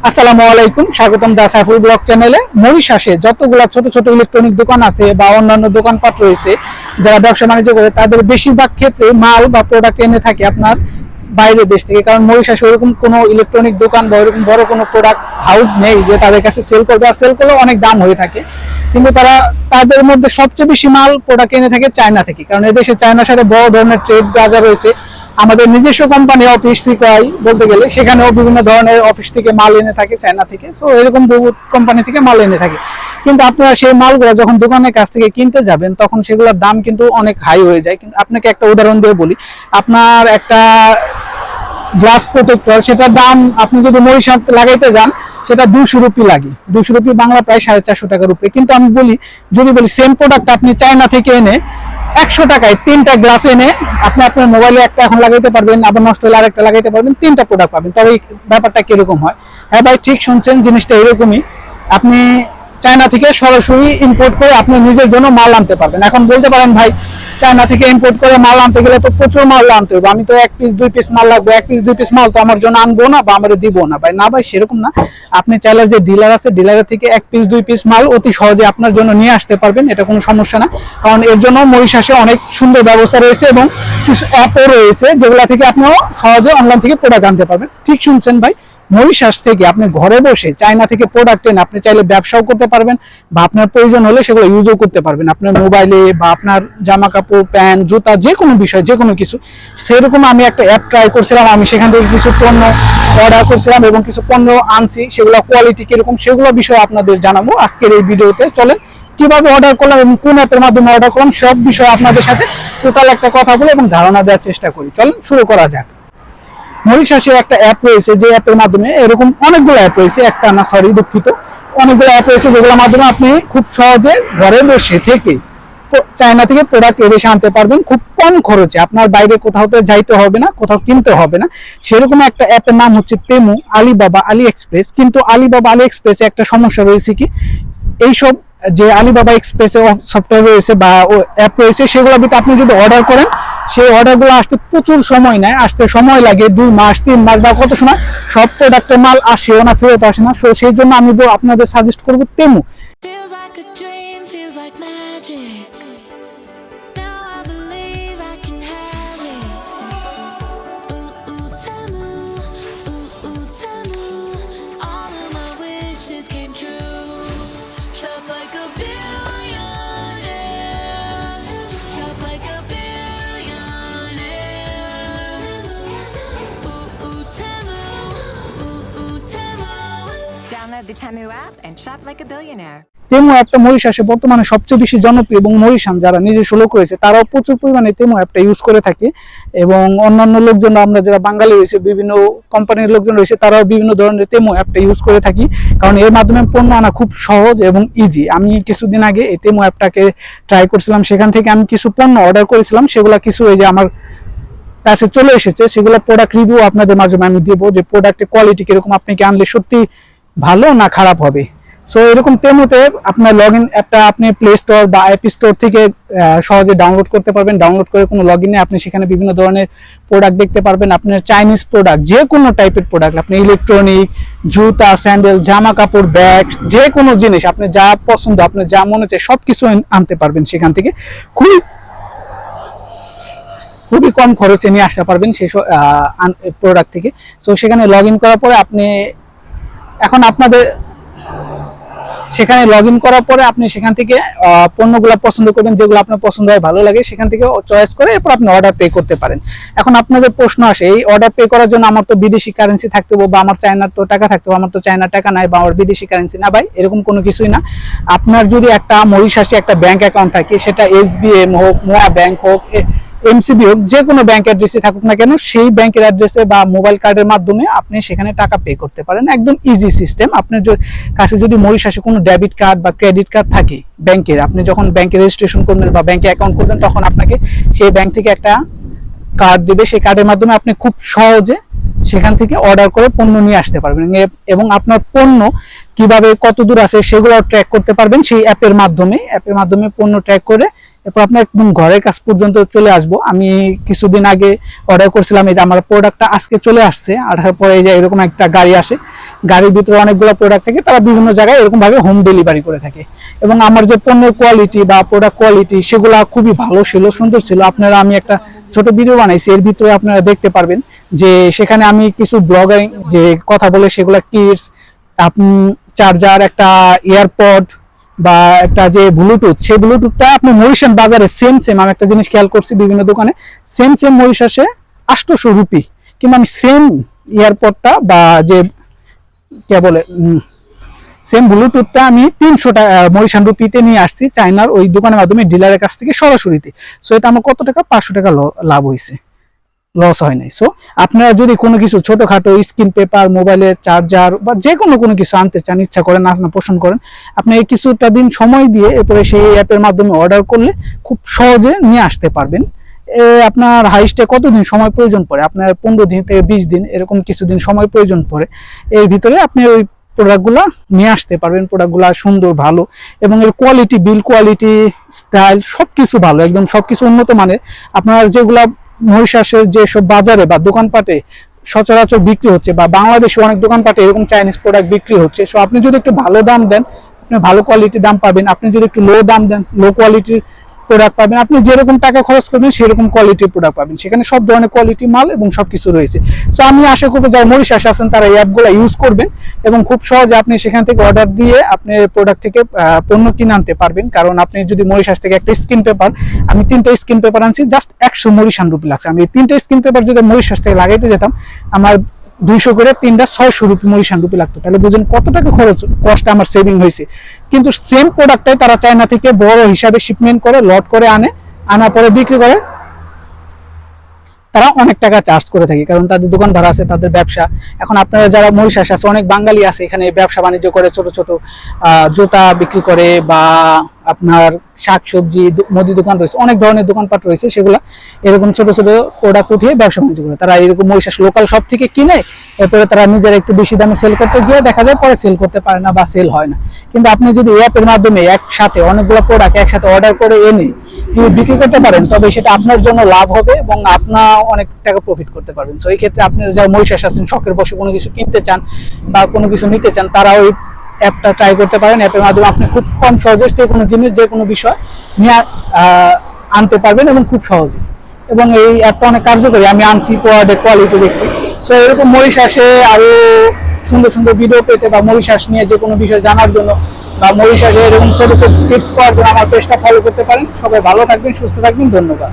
আসসালামু আলাইকুম, স্বাগতম দা সাইফুল ব্লগ চ্যানেলে। মরিশাসে যতগুলো ছোট ছোট ইলেকট্রনিক দোকান আছে বা অন্যান্য দোকানপাট রয়েছে, যারা ব্যবসা বাণিজ্য করে তাদের বেশিরভাগ ক্ষেত্রে মাল বা প্রোডাক্ট এনে থাকে আপনার বাইরের দেশ থেকে। কারণ মরিশাসে ওরকম কোনো ইলেকট্রনিক দোকান বা ওরকম বড় কোনো প্রোডাক্ট হাউস নেই যে তাদের কাছে সেল করবে, আর সেল করলেও অনেক দাম হয়ে থাকে। কিন্তু তাদের মধ্যে সবচেয়ে বেশি মাল প্রোডাক্ট এনে থাকে চায়না থেকে, কারণ এদেশে চায়নার সাথে বড় ধরনের ট্রেড বাজার রয়েছে। আমাদের নিজস্ব কোম্পানি অফিস সিকোয়াই বলতে গেলে, সেখানেও বিভিন্ন ধরনের অফিস থেকে মাল এনে থাকে চায়না থেকে। তো এরকম বহু কোম্পানি থেকে মাল এনে থাকে। কিন্তু আপনারা সেই মালগুলো যখন দোকানের কাছ থেকে কিনতে যাবেন, তখন সেগুলোর দাম কিন্তু অনেক হাই হয়ে যায়। কিন্তু আপনাকে একটা উদাহরণ দিয়ে বলি, আপনার একটা গ্লাস প্রোটেক্টর, সেটার দাম আপনি যদি মরিশাস লাগাইতে যান, সেটা 200 রুপি লাগে। 200 রুপি বাংলা প্রায় 450 টাকার উপরে। কিন্তু আমি যদি বলি সেম প্রোডাক্ট আপনি চায়না থেকে এনে 100 টাকায় 3টা গ্লাস এনে আপনি আপনার মোবাইলে একটা এখন লাগাইতে পারবেন, আবার নষ্ট হলে আরেকটা লাগাইতে পারবেন, 3টা প্রোডাক্ট পাবেন। তবে ব্যাপারটা কিরকম হয়? হ্যাঁ ভাই, ঠিক শুনছেন, জিনিসটা এরকমই। আপনি চায়না থেকে সরাসরি ইম্পোর্ট করে আপনি নিজের জন্য মাল আনতে পারবেন। এখন বলতে পারেন ভাই, চায়না থেকে ইম্পোর্ট করে মাল আনতে গেলে তো প্রচুর মাল আনতে হবে, আমি তো 1 পিস 2 পিস মাল লাগবে, 1 পিস 2 পিস মাল তো আমার জন্য আনবো না বা আমার দিব না। ভাই না ভাই, সেরকম না। আপনি চাইলে যে ডিলার আছে, ডিলারের থেকে 1 পিস 2 পিস মাল অতি সহজে আপনার জন্য নিয়ে আসতে পারবেন, এটা কোনো সমস্যা না। কারণ এর জন্য মরিশাসে অনেক সুন্দর ব্যবস্থা রয়েছে এবং কিছু অ্যাপও রয়েছে যেগুলো থেকে আপনিও সহজে অনলাইন থেকে প্রোডাক্ট আনতে পারবেন। ঠিক শুনছেন ভাই, মরিশাস থেকে আপনি ঘরে বসে চায়না থেকে প্রোডাক্ট এনে আপনি চাইলে ব্যবসাও করতে পারবেন, বা আপনার প্রয়োজন হলে সেগুলো ইউজও করতে পারবেন আপনার মোবাইলে, বা আপনার জামা কাপড়, প্যান্ট, জুতা, যে কোনো বিষয়, যে কোনো কিছু। সেরকম আমি একটা অ্যাপ ট্রাই করছিলাম, আমি সেখান থেকে কিছু পণ্য অর্ডার করছিলাম এবং কিছু পণ্য আনছি, সেগুলো কোয়ালিটি কিরকম সেগুলো বিষয়ে আপনাদের জানাবো আজকের এই ভিডিওতে। চলেন কিভাবে অর্ডার করলাম এবং কোন অ্যাপের মাধ্যমে অর্ডার করলাম সব বিষয়ে আপনাদের সাথে টোটাল একটা কথা বলে এবং ধারণা দেওয়ার চেষ্টা করি। চলেন শুরু করা যাক। মরিশাসে একটা অ্যাপ রয়েছে, যে অ্যাপের মাধ্যমে, এরকম অনেকগুলো অ্যাপ রয়েছে, একটা না, সরি দুঃখিত, অনেকগুলো অ্যাপ রয়েছে যেগুলোর মাধ্যমে আপনি খুব সহজে ঘরে বসে থেকে চায়না থেকে প্রোডাক্ট এদেশে আনতে পারবেন খুব কম খরচে। আপনার বাইরে কোথাও তো যাইতে হবে না, কোথাও কিনতে হবে না। সেরকম একটা অ্যাপের নাম হচ্ছে তেমু, আলিবাবা আলি এক্সপ্রেস। কিন্তু আলিবাবা আলি এক্সপ্রেসে একটা সমস্যা রয়েছে কি, এইসব যে আলিবাবা এক্সপ্রেসে সফটওয়্যার রয়েছে বা অ্যাপ রয়েছে, সেগুলো ভিতরে আপনি যদি অর্ডার করেন, সেই অর্ডারগুলো আসতে প্রচুর সময় নেয়, আসতে সময় লাগে 2 মাস 3 মাস বা কত সময়, সব প্রোডাক্টের মাল আসেও না, ফেরত আসে না। সেই জন্য আমি আপনাদের সাজেস্ট করবো Temu. Feels like a dream, feels like magic. Now I believe I can have it. Ooh, ooh, Temu. Ooh, ooh, Temu. All of my wishes came true. Shop like a billionaire. Shop like a billionaire. Ooh, ooh, Temu. Ooh, ooh, Temu. Download the Temu app and shop like a billionaire. Temu অ্যাপটা মরিশাসে বর্তমানে সবচেয়ে বেশি জনপ্রিয়, এবং মরিশান যারা নিজস্ব লোক রয়েছে তারাও প্রচুর পরিমাণে তেমু অ্যাপটা ইউজ করে থাকে। এবং অন্যান্য লোকজন, আমরা যারা বাঙালি রয়েছে, বিভিন্ন কোম্পানির লোকজন রয়েছে, তারাও বিভিন্ন ধরনের তেমু অ্যাপটা ইউজ করে থাকি, কারণ এর মাধ্যমে পণ্য আনা খুব সহজ এবং ইজি। আমি কিছুদিন আগে এই তেমু অ্যাপটাকে ট্রাই করছিলাম, সেখান থেকে আমি কিছু পণ্য অর্ডার করেছিলাম, সেগুলো কিছু এই যে আমার কাছে চলে এসেছে। সেগুলো প্রোডাক্ট রিভিউ আপনাদের মাধ্যমে আমি দেবো, যে প্রোডাক্টের কোয়ালিটি কিরকম, আপনি কি আনলে সত্যি ভালো না খারাপ হবে। সো এরকম তেমুতে আপনার লগ ইন অ্যাপটা আপনি প্লে স্টোর বা অ্যাপ স্টোর থেকে সহজে ডাউনলোড করতে পারবেন। ডাউনলোড করে কোনো লগ ইনে আপনি সেখানে বিভিন্ন ধরনের প্রোডাক্ট দেখতে পারবেন। আপনার চাইনিজ প্রোডাক্ট, যে কোনো টাইপের প্রোডাক্ট, আপনি ইলেকট্রনিক, জুতা, স্যান্ডেল, জামা কাপড়, ব্যাগ, যে কোনো জিনিস আপনি যা পছন্দ, আপনার যা মনে চায় সব কিছু আনতে পারবেন সেখান থেকে। খুবই কম খরচে নিয়ে আসতে পারবেন সেই প্রোডাক্ট থেকে। সো সেখানে লগ ইন করার পরে আপনি সেখানে লগ ইন করার পরে আপনি সেখান থেকে পণ্যগুলো পছন্দ করবেন, যেগুলো আপনার পছন্দ হয়, ভালো লাগে, সেখান থেকে চয়েস করে এরপর আপনি অর্ডার পে করতে পারেন। এখন আপনাদের প্রশ্ন আসে, এই অর্ডার পে করার জন্য আমার তো বিদেশি কারেন্সি থাকতে হবে, বা আমার চায়নার তো টাকা থাকতে হবে, আমার তো চায়নার টাকা নাই বা আমার বিদেশি কারেন্সি না। ভাই এরকম কোনো কিছুই না। আপনার যদি একটা মরিশাসে একটা ব্যাংক অ্যাকাউন্ট থাকে, সেটা SBM হোক, মোয়া ব্যাংক হোক, MCB হোক, যে কোনো ব্যাংক অ্যাড্রেসে থাকুক না কেন, সেই ব্যাংকের অ্যাড্রেসে বা মোবাইল কার্ডের মাধ্যমে আপনি সেখানে টাকা পে করতে পারেন। একদম ইজি সিস্টেম। আপনার কাছে যদি মরিশাসে কোনো ডেবিট কার্ড বা ক্রেডিট কার্ড থাকে ব্যাংকের, আপনি যখন ব্যাংকে রেজিস্ট্রেশন করবেন বা ব্যাংকে অ্যাকাউন্ট করবেন, তখন আপনাকে সেই ব্যাংক থেকে একটা কার্ড দিবে। সেই কার্ডের মাধ্যমে আপনি খুব সহজে সেখান থেকে অর্ডার করে পণ্য নিয়ে আসতে পারবেন, এবং আপনার পণ্য কিভাবে কত দূর আছে সেগুলো ট্র্যাক করতে পারবেন সেই অ্যাপের মাধ্যমে পণ্য ট্র্যাক করে এরপর আপনার একদম ঘরের কাছ পর্যন্ত চলে আসবো। আমি কিছুদিন আগে অর্ডার করছিলাম, এই যে আমার প্রোডাক্টটা আজকে চলে আসছে। আসার পরে এই যে এরকম একটা গাড়ি আসে, গাড়ির ভিতরে অনেকগুলো প্রোডাক্ট থাকে, তারা বিভিন্ন জায়গায় এরকম ভাবে হোম ডেলিভারি করে থাকে। এবং আমার যে পণ্যের কোয়ালিটি বা প্রোডাক্ট কোয়ালিটি সেগুলো খুবই ভালো ছিল, সুন্দর ছিল। আপনারা, আমি একটা ছোট ভিডিও বানাইছি, এর ভিতরে আপনারা দেখতে পারবেন যে সেখানে আমি কিছু ব্লগার যে কথা বলে সেগুলো কিডস, আপনি চার্জার, একটা এয়ারপড বা একটা যে ব্লুটুথ, সেই ব্লুটুথটা আপনি মরিশাস বাজারে সেম আমি একটা জিনিস খেয়াল করছি, বিভিন্ন দোকানে সেম মরিশাসে 800 রুপি, কিন্তু আমি সেম এয়ারপডটা বা যে কে বলে সেম ব্লুটুথটা আমি 300 টাকা মরিশাস রুপিতে নিয়ে আসছি চায়নার ওই দোকানের মাধ্যমে, ডিলারের কাছ থেকে সরাসরিতে। সো এটা আমার কত টাকা, 500 টাকা লাভ হয়েছে, লস হয় নাই। সো আপনারা যদি কোনো কিছু ছোটখাটো স্ক্রিন পেপার, মোবাইলের চার্জার বা যে কোনো কিছু আনতে চান, ইচ্ছা করেন, আপনার পছন্দ করেন, আপনি এই কিছুটা দিন সময় দিয়ে এরপরে সেই অ্যাপের মাধ্যমে অর্ডার করলে খুব সহজে নিয়ে আসতে পারবেন। আপনার হাইস্টে কতদিন সময় প্রয়োজন পড়ে, আপনার 15 দিন থেকে 20 দিন এরকম কিছুদিন সময় প্রয়োজন পড়ে, এর ভিতরে আপনি ওই প্রোডাক্টগুলো নিয়ে আসতে পারবেন। প্রোডাক্টগুলো সুন্দর, ভালো, এবং এর কোয়ালিটি, বিল কোয়ালিটি, স্টাইল সবকিছু ভালো, একদম সবকিছু উন্নত মানের। আপনার যেগুলা মরিশাসের যেসব বাজারে বা দোকানপাটে সচরাচর বিক্রি হচ্ছে, বা বাংলাদেশে অনেক দোকানপাটে এরকম চাইনিজ প্রোডাক্ট বিক্রি হচ্ছে, সো আপনি যদি একটু ভালো দাম দেন, আপনি ভালো কোয়ালিটির দাম পাবেন। আপনি যদি একটু লো দাম দেন, লো কোয়ালিটির প্রোডাক্ট পাবেন। আপনি যেরকম টাকা খরচ করবেন সেরকম কোয়ালিটির প্রোডাক্ট পাবেন, সেখানে সব ধরনের কোয়ালিটি মাল এবং সবকিছু রয়েছে। সো আমি আশা করবো যারা মরিশাসে আছেন তারা এই অ্যাপগুলো ইউজ করবেন, এবং খুব সহজে আপনি সেখান থেকে অর্ডার দিয়ে আপনি প্রোডাক্ট থেকে পণ্য কিনে আনতে পারবেন। কারণ আপনি যদি মরিশাস থেকে একটা স্ক্রিন পেপার, আমি 3টা স্ক্রিন পেপার আনছি, জাস্ট 100 মরিশাস রুপি লাগছে। আমি 3টা স্ক্রিন পেপার যদি মরিশাস থেকে লাগাইতে যেতাম, আমার 200 করে 3টা 600 রুপি মরিশাস রুপি লাগতো। তাহলে বুঝুন কত টাকা কষ্ট আমার সেভিং হয়েছে। কিন্তু সেম প্রোডাক্টটাই তারা চায়না থেকে বড় হিসাবে শিপমেন্ট করে, লট করে আনার পরে বিক্রি করে, তারা অনেক টাকা চার্জ করে থাকে, কারণ তাদের দোকান ভাড়া আছে, তাদের ব্যবসা। এখন আপনারা যারা মরিশাস আছে, অনেক বাঙালি আছে এখানে ব্যবসা বাণিজ্য করে, ছোট ছোট জুতা বিক্রি করে, বা আপনার শাকসবজি, মুদি দোকান রয়েছে, অনেক ধরনের দোকানপাট রয়েছে, সেগুলা এরকম ছোট ছোট প্রোডাক্ট উঠিয়ে ব্যবসা বাণিজ্য করে। তারা এরকম মরিশাস লোকাল সব থেকে কিনে, এরপরে তারা নিজেরা একটু বেশি দামে সেল করতে গিয়ে দেখা যায় পরে সেল করতে পারে না বা সেল হয় না। কিন্তু আপনি যদি অ্যাপের মাধ্যমে একসাথে অনেকগুলো প্রোডাক্ট একসাথে অর্ডার করে এনে বিক্রি করতে পারেন, তবে সেটা আপনার জন্য লাভ হবে এবং আপনার অনেক টাকা প্রফিট করতে পারবেন। তো এই ক্ষেত্রে আপনারা যারা মরিশাস আছেন, শখের বসে কোনো কিছু কিনতে চান বা কোনো কিছু নিতে চান, তারা ওই অ্যাপটা ট্রাই করতে পারেন। অ্যাপের মাধ্যমে আপনি খুব কম সহজে যে কোনো জিনিস, যে কোনো বিষয় নিয়ে আনতে পারবেন এবং খুব সহজে। এবং এই অ্যাপটা অনেক কার্যকরী, আমি আনছি, প্রোডাক্টের কোয়ালিটি দেখছি। সো এরকম মরিশাসে আরো সুন্দর সুন্দর ভিডিও পেতে বা মরিশাস নিয়ে যে কোনো বিষয় জানার জন্য বা মরিশাসে এরকম ছোট ছোট টিপস পাওয়ার জন্য আমার পেজটা ফলো করতে পারেন। সবাই ভালো থাকবেন, সুস্থ থাকবেন, ধন্যবাদ।